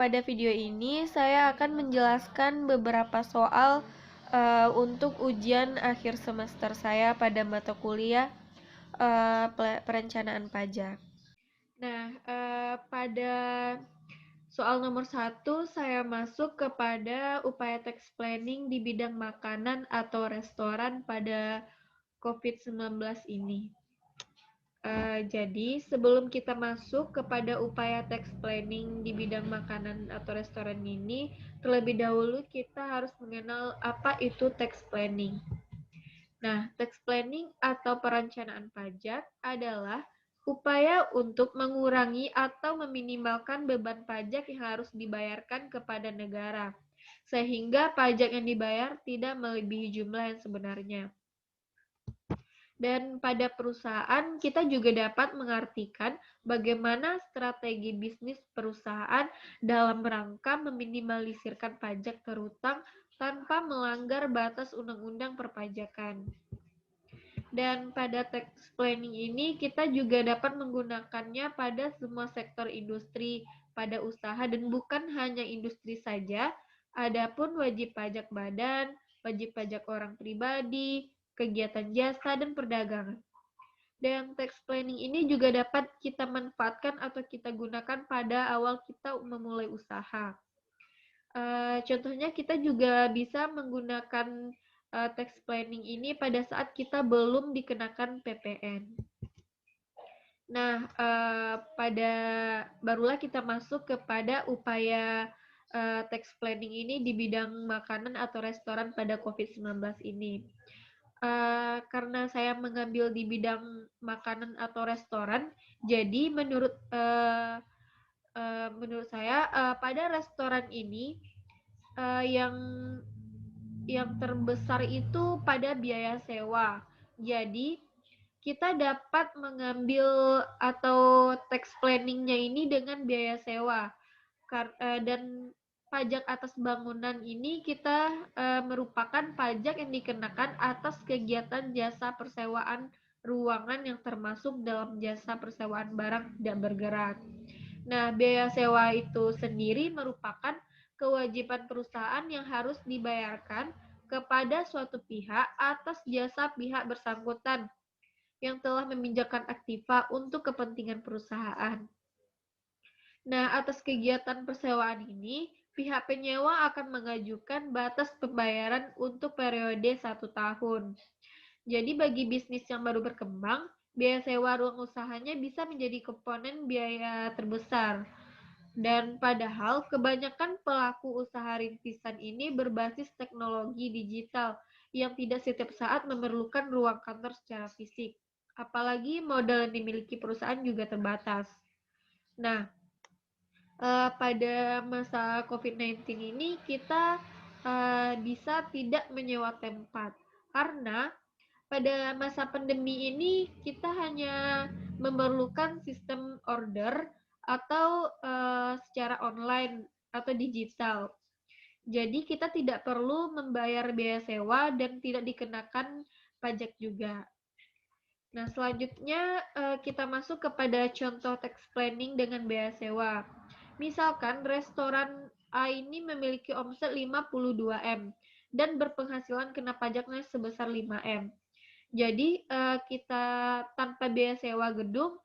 Pada video ini, saya akan menjelaskan beberapa soal untuk ujian akhir semester saya pada mata kuliah perencanaan pajak. Nah, pada soal nomor 1, saya masuk kepada upaya tax planning di bidang makanan atau restoran pada COVID-19 ini. Jadi, sebelum kita masuk kepada upaya tax planning di bidang makanan atau restoran ini, terlebih dahulu kita harus mengenal apa itu tax planning. Nah, tax planning atau perencanaan pajak adalah upaya untuk mengurangi atau meminimalkan beban pajak yang harus dibayarkan kepada negara, sehingga pajak yang dibayar tidak melebihi jumlah yang sebenarnya. Dan pada perusahaan, kita juga dapat mengartikan bagaimana strategi bisnis perusahaan dalam rangka meminimalisirkan pajak terutang tanpa melanggar batas undang-undang perpajakan. Dan pada tax planning ini, kita juga dapat menggunakannya pada semua sektor industri pada usaha dan bukan hanya industri saja, adapun wajib pajak badan, wajib pajak orang pribadi, kegiatan jasa, dan perdagangan. Dan tax planning ini juga dapat kita manfaatkan atau kita gunakan pada awal kita memulai usaha. Contohnya kita juga bisa menggunakan tax planning ini pada saat kita belum dikenakan PPN. Nah, barulah kita masuk kepada upaya tax planning ini di bidang makanan atau restoran pada COVID-19 ini. Karena saya mengambil di bidang makanan atau restoran, jadi menurut saya pada restoran ini yang terbesar itu pada biaya sewa. Jadi kita dapat mengambil atau tax planningnya ini dengan biaya sewa. Dan pajak atas bangunan ini kita merupakan pajak yang dikenakan atas kegiatan jasa persewaan ruangan yang termasuk dalam jasa persewaan barang tidak bergerak. Nah, biaya sewa itu sendiri merupakan kewajiban perusahaan yang harus dibayarkan kepada suatu pihak atas jasa pihak bersangkutan yang telah meminjamkan aktiva untuk kepentingan perusahaan. Nah, atas kegiatan persewaan ini, pihak penyewa akan mengajukan batas pembayaran untuk periode 1 tahun. Jadi bagi bisnis yang baru berkembang, biaya sewa ruang usahanya bisa menjadi komponen biaya terbesar. Dan padahal kebanyakan pelaku usaha rintisan ini berbasis teknologi digital yang tidak setiap saat memerlukan ruang kantor secara fisik. Apalagi modal yang dimiliki perusahaan juga terbatas. Nah, pada masa COVID-19 ini kita bisa tidak menyewa tempat karena pada masa pandemi ini kita hanya memerlukan sistem order atau secara online atau digital. Jadi kita tidak perlu membayar biaya sewa dan tidak dikenakan pajak juga. Nah, selanjutnya kita masuk kepada contoh tax planning dengan biaya sewa. Misalkan restoran A ini memiliki omset 52M dan berpenghasilan kena pajaknya sebesar 5M. Jadi kita tanpa biaya sewa gedung,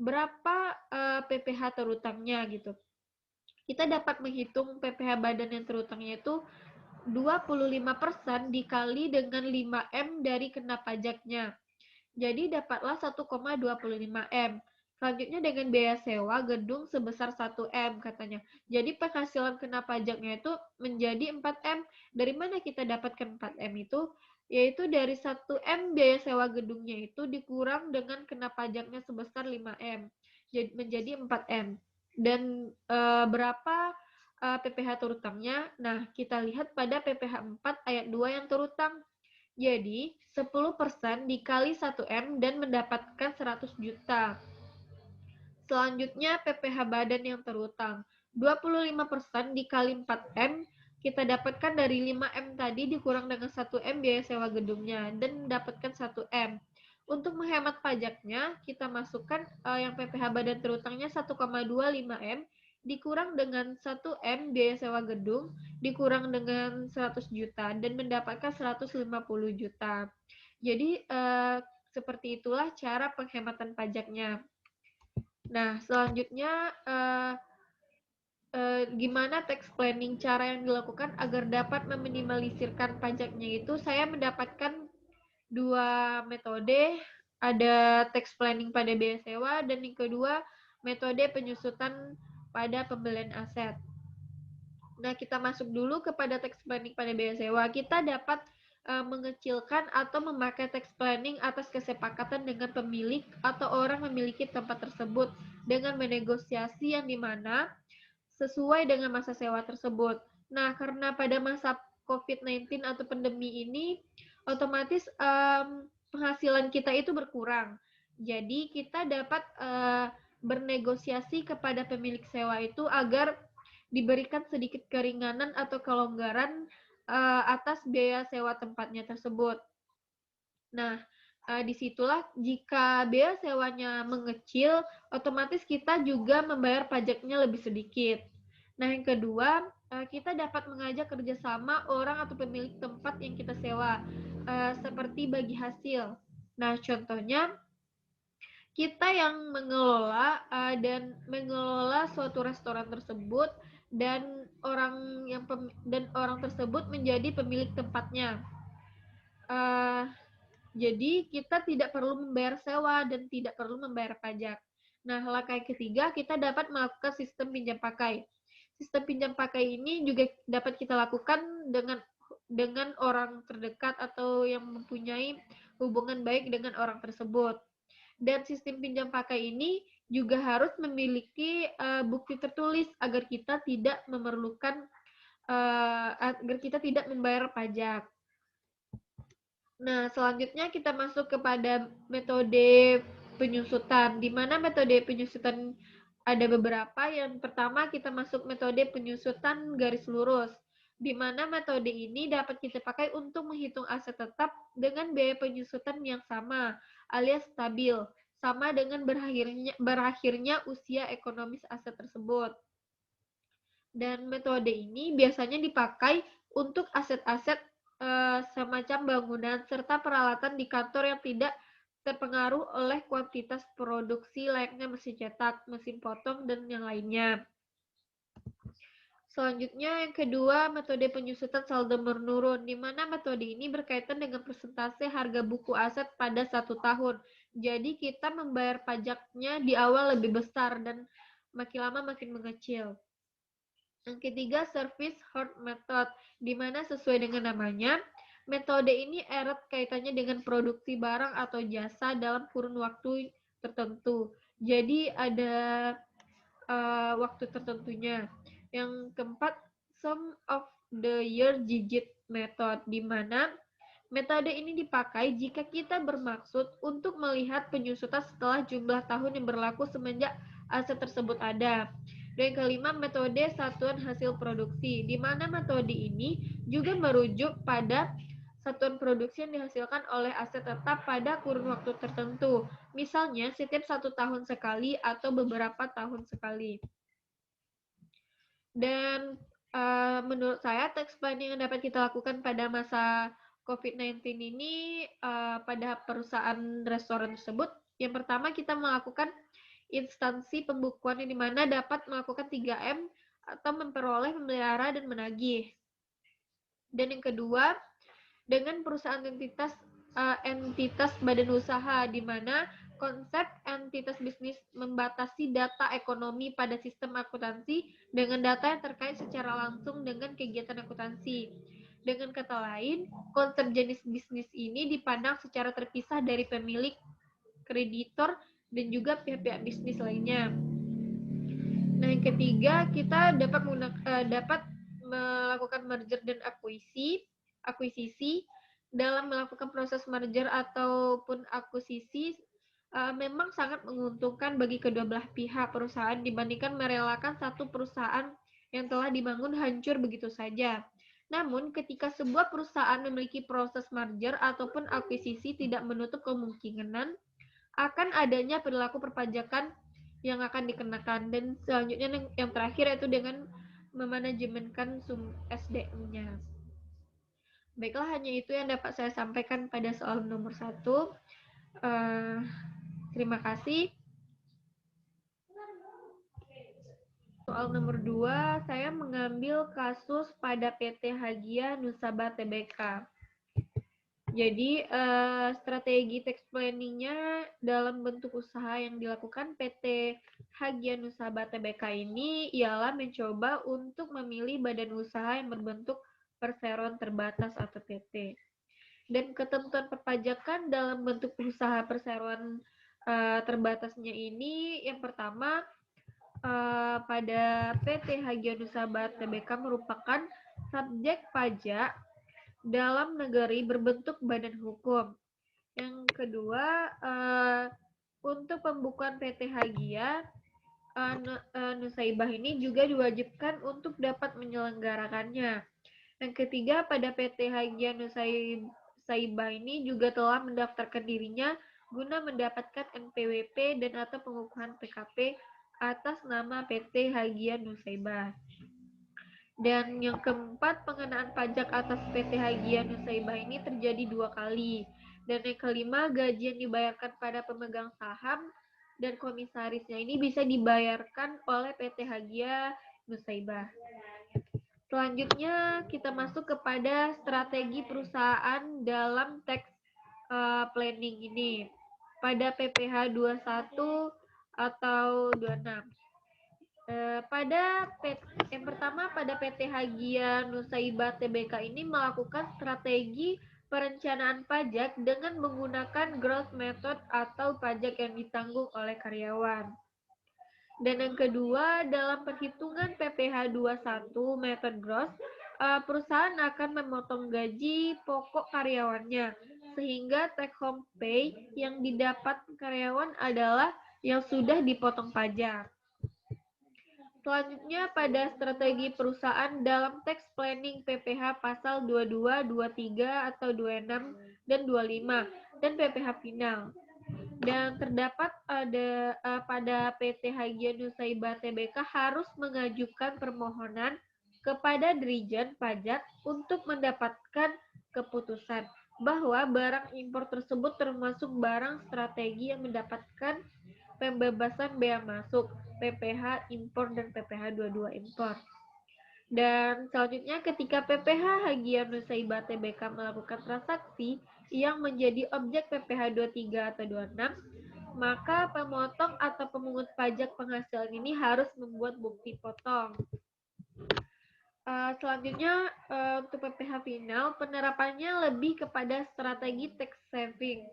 berapa PPh terutangnya gitu. Kita dapat menghitung PPh badan yang terutangnya itu 25% dikali dengan 5M dari kena pajaknya. Jadi dapatlah 1,25M. Selanjutnya dengan biaya sewa gedung sebesar 1M katanya. Jadi penghasilan kena pajaknya itu menjadi 4M. Dari mana kita dapatkan 4M itu? Yaitu dari 1M biaya sewa gedungnya itu dikurang dengan kena pajaknya sebesar 5M. Jadi menjadi 4M. Dan berapa PPh terutangnya? Nah, kita lihat pada PPh 4 ayat 2 yang terutang. Jadi, 10% dikali 1M dan mendapatkan 100 juta. Selanjutnya, PPh badan yang terutang. 25% dikali 4M, kita dapatkan dari 5M tadi dikurang dengan 1M biaya sewa gedungnya, dan mendapatkan 1M. Untuk menghemat pajaknya, kita masukkan yang PPh badan terutangnya 1,25M dikurang dengan 1 M biaya sewa gedung, dikurang dengan 100 juta, dan mendapatkan 150 juta. Jadi, seperti itulah cara penghematan pajaknya. Nah, selanjutnya, gimana tax planning, cara yang dilakukan agar dapat meminimalisirkan pajaknya itu, saya mendapatkan 2 metode, ada tax planning pada biaya sewa, dan yang kedua, metode penyusutan pada pembelian aset. Nah, kita masuk dulu kepada tax planning pada biaya sewa. Kita dapat mengecilkan atau memakai tax planning atas kesepakatan dengan pemilik atau orang memiliki tempat tersebut dengan menegosiasi yang dimana sesuai dengan masa sewa tersebut. Nah, karena pada masa COVID-19 atau pandemi ini, otomatis penghasilan kita itu berkurang. Jadi, kita dapat bernegosiasi kepada pemilik sewa itu agar diberikan sedikit keringanan atau kelonggaran atas biaya sewa tempatnya tersebut. Nah, disitulah jika biaya sewanya mengecil, otomatis kita juga membayar pajaknya lebih sedikit. Nah, yang kedua, kita dapat mengajak kerjasama orang atau pemilik tempat yang kita sewa, seperti bagi hasil. Nah, contohnya, kita yang mengelola dan mengelola suatu restoran tersebut dan orang tersebut menjadi pemilik tempatnya. Jadi kita tidak perlu membayar sewa dan tidak perlu membayar pajak. Nah, langkah ketiga kita dapat melakukan sistem pinjam pakai. Sistem pinjam pakai ini juga dapat kita lakukan dengan orang terdekat atau yang mempunyai hubungan baik dengan orang tersebut. Dan sistem pinjam pakai ini juga harus memiliki bukti tertulis agar kita tidak membayar pajak. Nah, selanjutnya kita masuk kepada metode penyusutan, di mana metode penyusutan ada beberapa. Yang pertama kita masuk metode penyusutan garis lurus, di mana metode ini dapat kita pakai untuk menghitung aset tetap dengan biaya penyusutan yang sama, alias stabil, sama dengan berakhirnya usia ekonomis aset tersebut. Dan metode ini biasanya dipakai untuk aset-aset semacam bangunan serta peralatan di kantor yang tidak terpengaruh oleh kuantitas produksi layaknya mesin cetak, mesin potong, dan yang lainnya. Selanjutnya yang kedua, metode penyusutan saldo menurun, di mana metode ini berkaitan dengan persentase harga buku aset pada 1 tahun. Jadi kita membayar pajaknya di awal lebih besar dan makin lama makin mengecil. Yang ketiga, service hard method, di mana sesuai dengan namanya, metode ini erat kaitannya dengan produksi barang atau jasa dalam kurun waktu tertentu. Jadi ada waktu tertentunya. Yang keempat, sum of the year digit method, di mana metode ini dipakai jika kita bermaksud untuk melihat penyusutan setelah jumlah tahun yang berlaku semenjak aset tersebut ada. Dan yang kelima, metode satuan hasil produksi, di mana metode ini juga merujuk pada satuan produksi yang dihasilkan oleh aset tetap pada kurun waktu tertentu. Misalnya, setiap 1 tahun sekali atau beberapa tahun sekali. Dan menurut saya, tax planning yang dapat kita lakukan pada masa COVID-19 ini pada perusahaan restoran tersebut, yang pertama kita melakukan instansi pembukuan yang dimana dapat melakukan 3M atau memperoleh, memelihara, dan menagih. Dan yang kedua, dengan perusahaan entitas badan usaha, di mana konsep entitas bisnis membatasi data ekonomi pada sistem akuntansi dengan data yang terkait secara langsung dengan kegiatan akuntansi. Dengan kata lain, konsep jenis bisnis ini dipandang secara terpisah dari pemilik, kreditor, dan juga pihak-pihak bisnis lainnya. Nah, yang ketiga, kita dapat melakukan merger dan akuisisi. Dalam melakukan proses merger ataupun akuisisi, memang sangat menguntungkan bagi kedua belah pihak perusahaan dibandingkan merelakan satu perusahaan yang telah dibangun hancur begitu saja. Namun, ketika sebuah perusahaan memiliki proses merger ataupun akuisisi, tidak menutup kemungkinan akan adanya perilaku perpajakan yang akan dikenakan. Dan selanjutnya yang terakhir yaitu dengan memanajemenkan SDM-nya. Baiklah, hanya itu yang dapat saya sampaikan pada soal nomor 1. Terima kasih. Soal nomor 2, saya mengambil kasus pada PT Hagia Nusaba Tbk. Jadi strategi tax planning-nya dalam bentuk usaha yang dilakukan PT Hagia Nusaba Tbk ini ialah mencoba untuk memilih badan usaha yang berbentuk perseroan terbatas atau PT. Dan ketentuan perpajakan dalam bentuk usaha perseroan terbatasnya ini, yang pertama, pada PT Hagia Nusaba Tbk merupakan subjek pajak dalam negeri berbentuk badan hukum. Yang kedua, untuk pembukuan PT Hagia Nusaibah ini juga diwajibkan untuk dapat menyelenggarakannya. Yang ketiga, pada PT Hagia Nusaibah ini juga telah mendaftarkan dirinya guna mendapatkan NPWP dan atau pengukuhan PKP atas nama PT Hagia Nusaibah. Dan yang keempat, pengenaan pajak atas PT Hagia Nusaibah ini terjadi 2 kali. Dan yang kelima, gaji yang dibayarkan pada pemegang saham dan komisarisnya ini bisa dibayarkan oleh PT Hagia Nusaibah. Selanjutnya kita masuk kepada strategi perusahaan dalam tax planning ini. Pada PPH 21 atau 26. Yang pertama, pada PT Hagia Nusaibah Tbk ini melakukan strategi perencanaan pajak dengan menggunakan gross method atau pajak yang ditanggung oleh karyawan. Dan yang kedua, dalam perhitungan PPH 21 method gross, perusahaan akan memotong gaji pokok karyawannya, sehingga take home pay yang didapat karyawan adalah yang sudah dipotong pajak. Selanjutnya, pada strategi perusahaan dalam tax planning PPH pasal 22, 23 atau 26 dan 25 dan PPH final. Dan terdapat pada PT Hagia Nusaibah Tbk harus mengajukan permohonan kepada Dirjen Pajak untuk mendapatkan keputusan bahwa barang impor tersebut termasuk barang strategi yang mendapatkan pembebasan bea masuk, PPH impor dan PPH 22 impor. Dan selanjutnya, ketika PPH Hagia Nusaibah Tbk melakukan transaksi yang menjadi objek PPH 23 atau 26, maka pemotong atau pemungut pajak penghasilan ini harus membuat bukti potong. Selanjutnya, untuk PPH final, penerapannya lebih kepada strategi tax saving,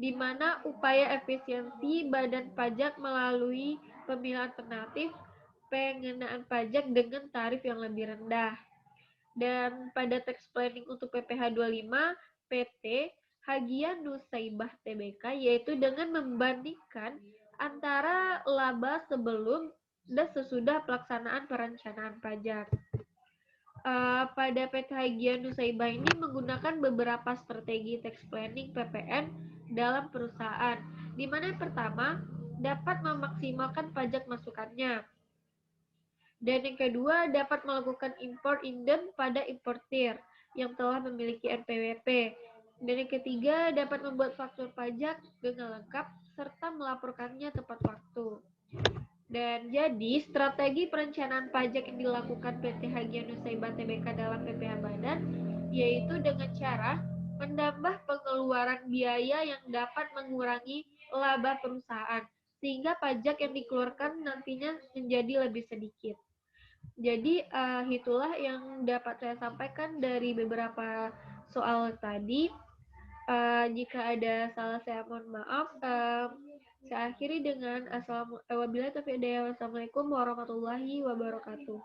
di mana upaya efisiensi badan pajak melalui pemilihan alternatif pengenaan pajak dengan tarif yang lebih rendah. Dan pada tax planning untuk PPH 25, PT Hagia Nusaibah Tbk yaitu dengan membandingkan antara laba sebelum dan sesudah pelaksanaan perencanaan pajak. Pada PT Hagia Nusaibah ini menggunakan beberapa strategi tax planning PPN dalam perusahaan, di mana yang pertama dapat memaksimalkan pajak masukannya, dan yang kedua dapat melakukan import inden pada importir yang telah memiliki NPWP, dan yang ketiga dapat membuat faktur pajak dengan lengkap serta melaporkannya tepat waktu. Dan jadi strategi perencanaan pajak yang dilakukan PT Hagia Nusaibah Tbk dalam PPH Badan yaitu dengan cara menambah pengeluaran biaya yang dapat mengurangi laba perusahaan sehingga pajak yang dikeluarkan nantinya menjadi lebih sedikit. Jadi itulah yang dapat saya sampaikan dari beberapa soal tadi. Jika ada salah saya mohon maaf. Saya akhiri dengan wassalamualaikum warahmatullahi wabarakatuh.